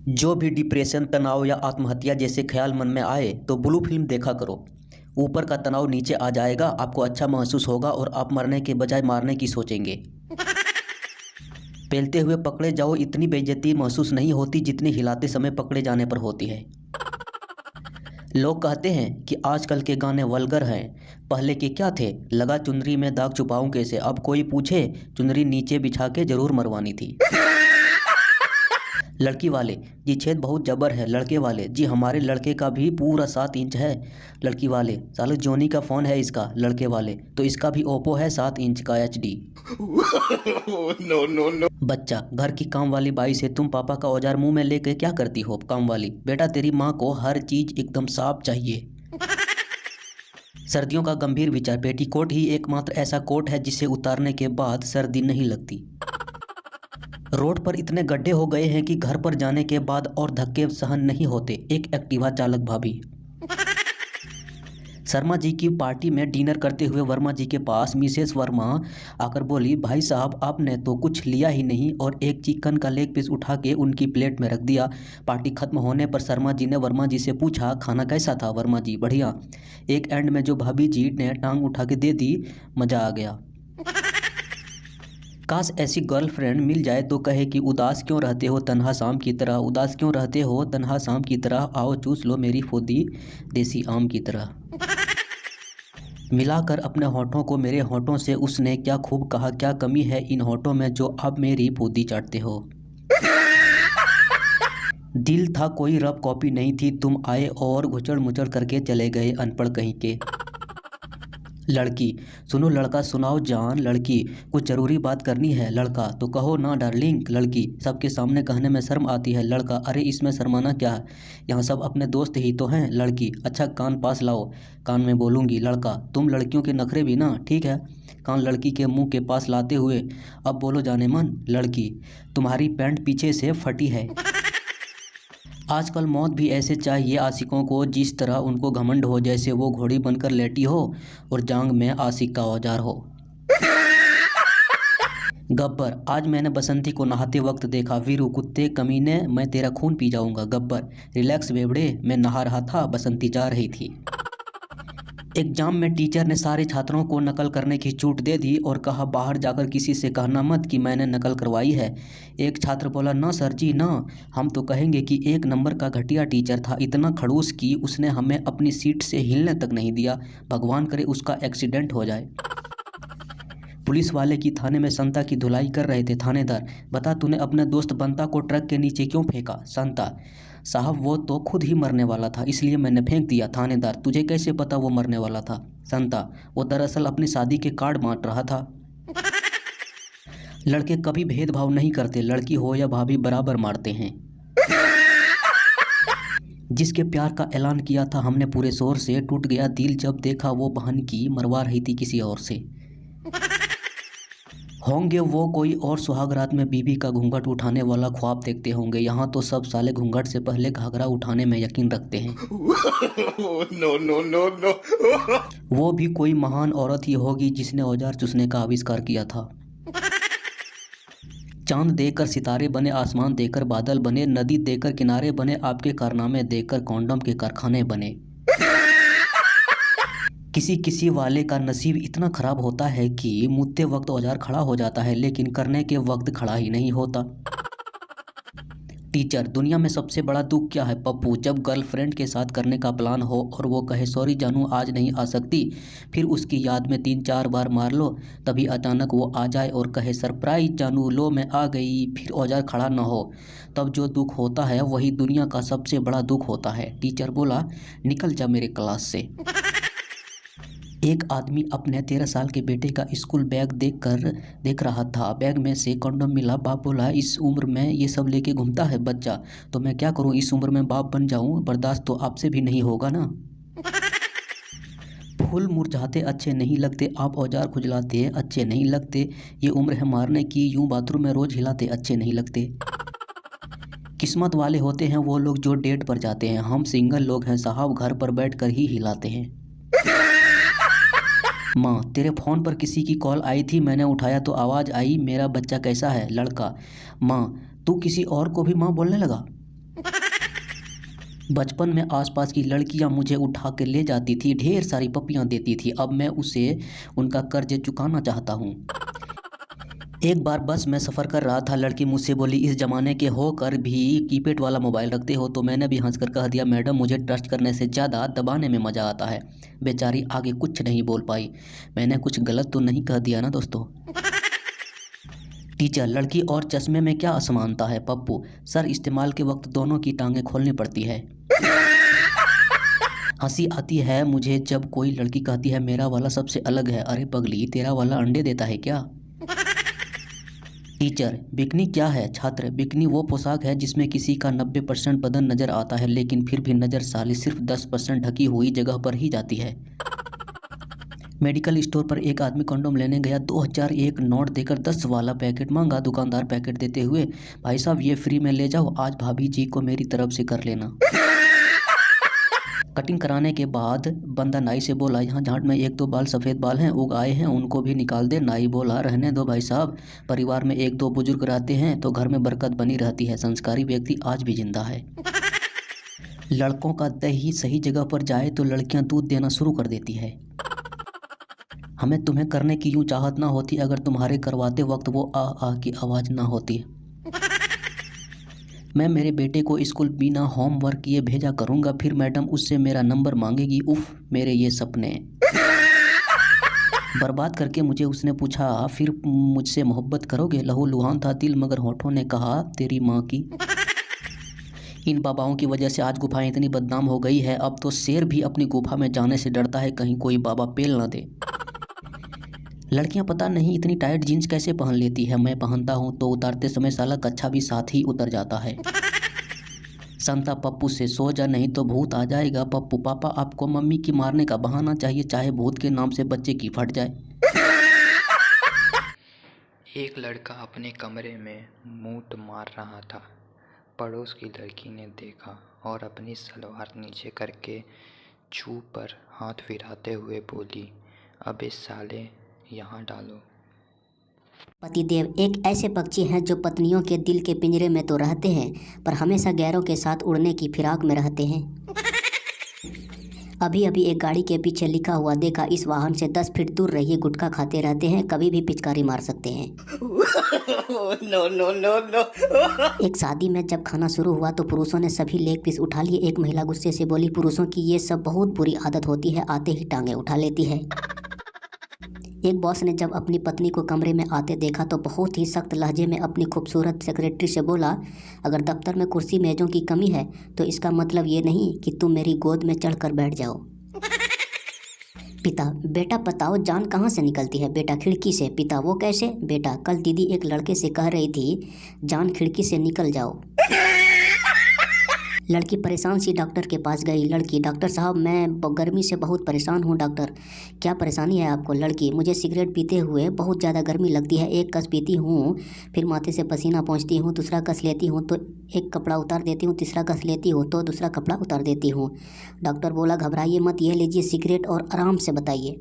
जो भी डिप्रेशन, तनाव या आत्महत्या जैसे ख्याल मन में आए तो ब्लू फिल्म देखा करो। ऊपर का तनाव नीचे आ जाएगा, आपको अच्छा महसूस होगा और आप मरने के बजाय मारने की सोचेंगे। पेलते हुए पकड़े जाओ, इतनी बेइज्जती महसूस नहीं होती जितनी हिलाते समय पकड़े जाने पर होती है। लोग कहते हैं कि आजकल के गाने वल्गर हैं, पहले के क्या थे, लगा चुनरी में दाग छुपाऊं कैसे। अब कोई पूछे, चुनरी नीचे बिछा के जरूर मरवानी थी। लड़की वाले जी, छेद बहुत जबर है। लड़के वाले जी, हमारे लड़के का भी पूरा 7 इंच है। लड़की वाले साले जोनी का फ़ोन है इसका। लड़के वाले तो इसका भी ओप्पो है 7 इंच का HD। No no no. बच्चा घर की काम वाली बाई से, तुम पापा का औजार मुंह में लेके क्या करती हो। काम वाली, बेटा तेरी माँ को हर चीज एकदम साफ चाहिए। सर्दियों का गंभीर विचार, पेटीकोट ही एकमात्र ऐसा कोट है जिसे उतारने के बाद सर्दी नहीं लगती। रोड पर इतने गड्ढे हो गए हैं कि घर पर जाने के बाद और धक्के सहन नहीं होते। एक एक्टिवा चालक भाभी। शर्मा जी की पार्टी में डिनर करते हुए वर्मा जी के पास मिसेस वर्मा आकर बोली, भाई साहब आपने तो कुछ लिया ही नहीं, और एक चिकन का लेग पीस उठा के उनकी प्लेट में रख दिया। पार्टी खत्म होने पर शर्मा जी ने वर्मा जी से पूछा, खाना कैसा था। वर्मा जी, बढ़िया। एक एंड में जो भाभी जी ने टांग उठा के दे दी, मजा आ गया। काश ऐसी गर्लफ्रेंड मिल जाए तो कहे कि उदास क्यों रहते हो तन्हा शाम की तरह, उदास क्यों रहते हो तन्हा शाम की तरह, आओ चूस लो मेरी फूदी देसी आम की तरह। मिलाकर अपने होठों को मेरे होठों से उसने क्या खूब कहा, क्या कमी है इन होठों में जो अब मेरी फूदी चाटते हो। दिल था कोई रफ कॉपी नहीं थी, तुम आए और घुचड़ मुचड़ करके चले गए अनपढ़ कहीं के। लड़की, सुनो लड़का सुनाओ जान। लड़की, कुछ ज़रूरी बात करनी है। लड़का, तो कहो ना डार्लिंग। लड़की, सबके सामने कहने में शर्म आती है। लड़का, अरे इसमें शर्माना क्या है, यहाँ सब अपने दोस्त ही तो हैं। लड़की, अच्छा कान पास लाओ, कान में बोलूँगी। लड़का, तुम लड़कियों के नखरे भी ना, ठीक है। कान लड़की के मुंह के पास लाते हुए, अब बोलो जाने मन। लड़की, तुम्हारी पैंट पीछे से फटी है। आजकल मौत भी ऐसे चाहिए आशिकों को जिस तरह उनको घमंड हो, जैसे वो घोड़ी बनकर लेटी हो और जांग में आशिक का औजार हो। गब्बर, आज मैंने बसंती को नहाते वक्त देखा। वीरू कुत्ते कमीने, मैं तेरा खून पी जाऊंगा। गब्बर, रिलैक्स बेवड़े, मैं नहा रहा था, बसंती जा रही थी। एग्जाम में टीचर ने सारे छात्रों को नकल करने की छूट दे दी और कहा, बाहर जाकर किसी से कहना मत कि मैंने नकल करवाई है। एक छात्र बोला, ना सर जी ना, हम तो कहेंगे कि 1 नंबर का घटिया टीचर था, इतना खड़ूस कि उसने हमें अपनी सीट से हिलने तक नहीं दिया। भगवान करे उसका एक्सीडेंट हो जाए। पुलिस वाले की थाने में संता की धुलाई कर रहे थे। थानेदार, बता तूने अपने दोस्त बंता को ट्रक के नीचे क्यों फेंका। संता, साहब वो तो खुद ही मरने वाला था इसलिए मैंने फेंक दिया। थानेदार, तुझे कैसे पता वो मरने वाला था। संता, वो दरअसल अपनी शादी के कार्ड बांट रहा था। लड़के कभी भेदभाव नहीं करते, लड़की हो या भाभी बराबर मारते हैं। जिसके प्यार का ऐलान किया था हमने पूरे शोर से, टूट गया दिल जब देखा वो बहन की मरवा रही थी किसी और से। होंगे वो कोई और सुहाग रात में बीबी का घूंघट उठाने वाला ख्वाब देखते होंगे। यहाँ तो सब साले घूंघट से पहले घाघरा उठाने में यकीन रखते हैं। No no no no. वो भी कोई महान औरत ही होगी जिसने औजार चूसने का आविष्कार किया था। चांद देकर सितारे बने, आसमान देकर बादल बने, नदी देकर किनारे बने, आपके कारनामे देकर कॉन्डम के कारखाने बने। किसी किसी वाले का नसीब इतना खराब होता है कि मुद्दे वक्त औजार खड़ा हो जाता है लेकिन करने के वक्त खड़ा ही नहीं होता। टीचर, दुनिया में सबसे बड़ा दुख क्या है। पप्पू, जब गर्लफ्रेंड के साथ करने का प्लान हो और वो कहे सॉरी जानू आज नहीं आ सकती, फिर उसकी याद में 3-4 बार मार लो, तभी अचानक वो आ जाए और कहे सरप्राइज जानू लो मैं आ गई, फिर औजार खड़ा न हो, तब जो दुख होता है वही दुनिया का सबसे बड़ा दुख होता है। टीचर बोला, निकल जा मेरे क्लास से। एक आदमी अपने 13 साल के बेटे का स्कूल बैग देख रहा था। बैग में से कंडोम मिला। बाप बोला, इस उम्र में ये सब लेके घूमता है बच्चा, तो मैं क्या करूं, इस उम्र में बाप बन जाऊं, बर्दाश्त तो आपसे भी नहीं होगा ना। फूल मुरझाते अच्छे नहीं लगते, आप औजार खुजलाते अच्छे नहीं लगते, ये उम्र है मारने की, यूं बाथरूम में रोज हिलाते अच्छे नहीं लगते। किस्मत वाले होते हैं वो लोग जो डेट पर जाते हैं, हम सिंगल लोग हैं साहब, घर पर बैठ कर ही हिलाते हैं। माँ, तेरे फ़ोन पर किसी की कॉल आई थी, मैंने उठाया तो आवाज़ आई, मेरा बच्चा कैसा है। लड़का, माँ, तू किसी और को भी माँ बोलने लगा। बचपन में आसपास की लड़कियां मुझे उठा के ले जाती थी, ढेर सारी पप्पियां देती थी। अब मैं उसे उनका कर्ज चुकाना चाहता हूँ। एक बार बस में सफ़र कर रहा था, लड़की मुझसे बोली, इस ज़माने के होकर भी कीपैड वाला मोबाइल रखते हो? तो मैंने भी हंसकर कह दिया, मैडम मुझे टच करने से ज़्यादा दबाने में मज़ा आता है। बेचारी आगे कुछ नहीं बोल पाई। मैंने कुछ गलत तो नहीं कह दिया ना दोस्तों? टीचर, लड़की और चश्मे में क्या असमानता है? पप्पू, सर इस्तेमाल के वक्त दोनों की टांगें खोलनी पड़ती है। हंसी आती है मुझे जब कोई लड़की कहती है मेरा वाला सबसे अलग है। अरे पगली, तेरा वाला अंडे देता है क्या? टीचर, बिकनी क्या है? छात्र, बिकनी वो पोशाक है जिसमें किसी का 90% बदन नजर आता है, लेकिन फिर भी नजर साली सिर्फ 10% ढकी हुई जगह पर ही जाती है। मेडिकल स्टोर पर एक आदमी कंडोम लेने गया, 2001 नोट देकर 10 वाला पैकेट मांगा। दुकानदार पैकेट देते हुए, भाई साहब ये फ्री में ले जाओ, आज भाभी जी को मेरी तरफ से कर लेना। कटिंग कराने के बाद बंदा नाई से बोला, यहाँ झांट में 1-2 बाल सफ़ेद बाल हैं, उग आए हैं, उनको भी निकाल दे। नाई बोला, रहने दो भाई साहब, परिवार में 1-2 बुजुर्ग रहते हैं तो घर में बरकत बनी रहती है। संस्कारी व्यक्ति आज भी जिंदा है। लड़कों का दही सही जगह पर जाए तो लड़कियां दूध देना शुरू कर देती है। हमें तुम्हें करने की यूं चाहत ना होती अगर तुम्हारे करवाते वक्त वो आ की आवाज़ ना होती। मैं मेरे बेटे को स्कूल बिना होमवर्क किए भेजा करूंगा, फिर मैडम उससे मेरा नंबर मांगेगी। उफ, मेरे ये सपने बर्बाद करके मुझे उसने पूछा, फिर मुझसे मोहब्बत करोगे? लहू लुहान था दिल मगर होठों ने कहा तेरी माँ की। इन बाबाओं की वजह से आज गुफाएं इतनी बदनाम हो गई है, अब तो शेर भी अपनी गुफा में जाने से डरता है, कहीं कोई बाबा पेल ना दे। लड़कियां पता नहीं इतनी टाइट जीन्स कैसे पहन लेती है। मैं पहनता हूँ तो उतारते समय साला कच्छा भी साथ ही उतर जाता है। संता, पप्पू से सो जा नहीं तो भूत आ जाएगा। पप्पू, पापा आपको मम्मी की मारने का बहाना चाहिए, चाहे भूत के नाम से बच्चे की फट जाए। एक लड़का अपने कमरे में मूत मार रहा था। पड़ोस की लड़की ने देखा और अपनी सलवार नीचे करके छू पर हाथ फिराते हुए बोली, अबे साले यहाँ डालो। पतिदेव एक ऐसे पक्षी हैं जो पत्नियों के दिल के पिंजरे में तो रहते हैं पर हमेशा गैरों के साथ उड़ने की फिराक में रहते हैं। अभी अभी एक गाड़ी के पीछे लिखा हुआ देखा, इस वाहन से 10 फीट दूर रहिए, गुटखा खाते रहते हैं, कभी भी पिचकारी मार सकते हैं। No no no no. एक शादी में जब खाना शुरू हुआ तो पुरुषों ने सभी लेग पीस उठा लिए। एक महिला गुस्से से बोली, पुरुषों की ये सब बहुत बुरी आदत होती है, आते ही टांगे उठा लेती है। एक बॉस ने जब अपनी पत्नी को कमरे में आते देखा तो बहुत ही सख्त लहजे में अपनी खूबसूरत सेक्रेटरी से बोला, अगर दफ्तर में कुर्सी मेज़ों की कमी है तो इसका मतलब ये नहीं कि तुम मेरी गोद में चढ़कर बैठ जाओ। पिता, बेटा बताओ जान कहाँ से निकलती है? बेटा, खिड़की से। पिता, वो कैसे? बेटा, कल दीदी एक लड़के से कह रही थी जान खिड़की से निकल जाओ। लड़की परेशान सी डॉक्टर के पास गई। लड़की, डॉक्टर साहब मैं गर्मी से बहुत परेशान हूँ। डॉक्टर, क्या परेशानी है आपको? लड़की, मुझे सिगरेट पीते हुए बहुत ज़्यादा गर्मी लगती है, एक कस पीती हूँ फिर माथे से पसीना पहुँचती हूँ, दूसरा कस लेती हूँ तो एक कपड़ा उतार देती हूँ, तीसरा कस लेती हूँ तो दूसरा कपड़ा उतार देती हूँ। डॉक्टर बोला, घबराइए मत, ये लीजिए सिगरेट और आराम से बताइए।